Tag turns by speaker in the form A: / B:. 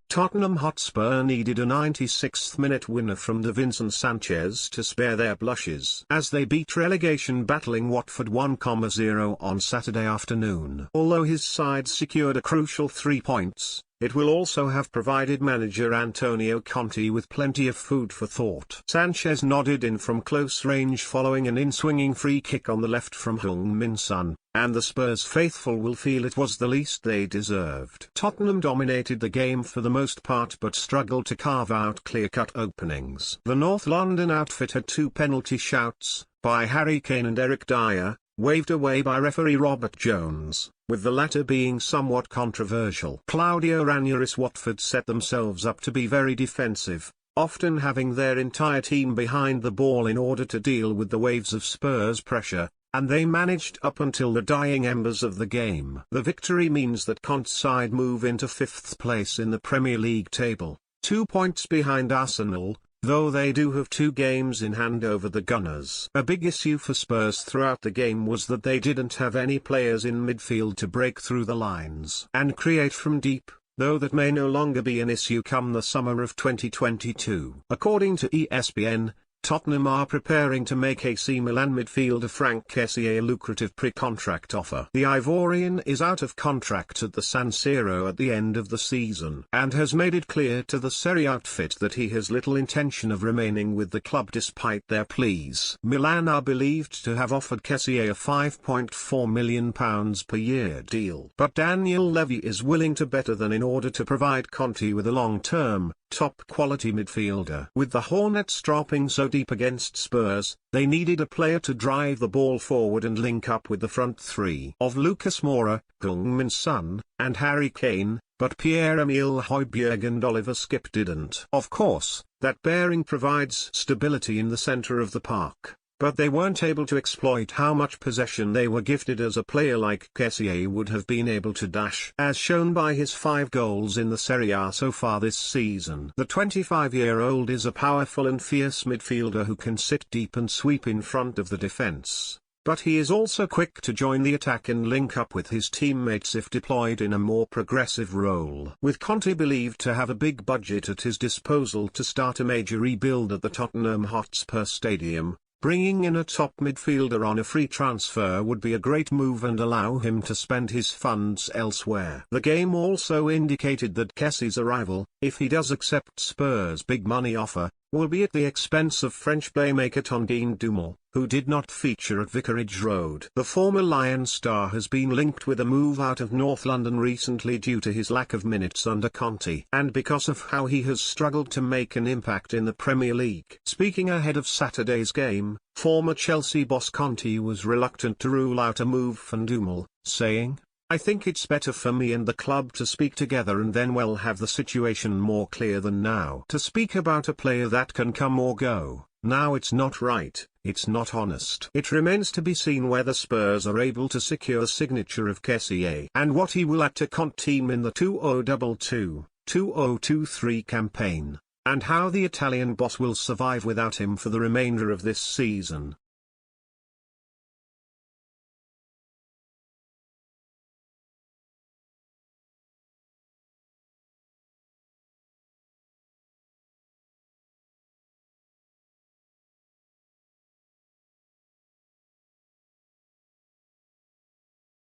A: Tottenham Hotspur needed a 96th-minute winner from Davinson Sanchez to spare their blushes as they beat relegation battling Watford 1-0 on Saturday afternoon. Although his side secured a crucial 3 points, it will also have provided manager Antonio Conte with plenty of food for thought. Sanchez nodded in from close range following an in-swinging free kick on the left from Heung-min Son, and the Spurs faithful will feel it was the least they deserved. Tottenham dominated the game for the most part but struggled to carve out clear-cut openings. The North London outfit had 2 penalty shouts, by Harry Kane and Eric Dyer, waved away by referee Robert Jones, with the latter being somewhat controversial. Claudio Ranieri's Watford set themselves up to be very defensive, often having their entire team behind the ball in order to deal with the waves of Spurs pressure, and they managed up until the dying embers of the game. The victory means that Conte's side move into 5th place in the Premier League table, 2 points behind Arsenal, though they do have 2 games in hand over the Gunners. A big issue for Spurs throughout the game was that they didn't have any players in midfield to break through the lines and create from deep, though that may no longer be an issue come the summer of 2022. According to ESPN, Tottenham are preparing to make AC Milan midfielder Franck Kessié a lucrative pre-contract offer. The Ivorian is out of contract at the San Siro at the end of the season and has made it clear to the Serie outfit that he has little intention of remaining with the club despite their pleas. Milan are believed to have offered Kessié a £5.4 million per year deal. But Daniel Levy is willing to better than in order to provide Conte with a long-term, top-quality midfielder. With the Hornets dropping so deep against Spurs, they needed a player to drive the ball forward and link up with the front 3 of Lucas Moura, Heung-min Son, and Harry Kane, but Pierre-Emile Højbjerg and Oliver Skip didn't. Of course, that pairing provides stability in the center of the park, but they weren't able to exploit how much possession they were gifted as a player like Kessié would have been able to dash, as shown by his 5 goals in the Serie A so far this season. The 25-year-old is a powerful and fierce midfielder who can sit deep and sweep in front of the defense, but he is also quick to join the attack and link up with his teammates if deployed in a more progressive role. With Conte believed to have a big budget at his disposal to start a major rebuild at the Tottenham Hotspur Stadium, bringing in a top midfielder on a free transfer would be a great move and allow him to spend his funds elsewhere. The game also indicated that Kessie's arrival, if he does accept Spurs' big money offer, will be at the expense of French playmaker Tanguy Ndoumel, who did not feature at Vicarage Road. The former Lion star has been linked with a move out of North London recently due to his lack of minutes under Conte and because of how he has struggled to make an impact in the Premier League. Speaking ahead of Saturday's game, former Chelsea boss Conte was reluctant to rule out a move for Ndoumel, saying, "I think it's better for me and the club to speak together and then we'll have the situation more clear than now. To speak about a player that can come or go, now it's not right, it's not honest." It remains to be seen whether Spurs are able to secure signature of Kessié and what he will add to Conte team in the 2022-2023 campaign, and how the Italian boss will survive without him for the remainder of this season.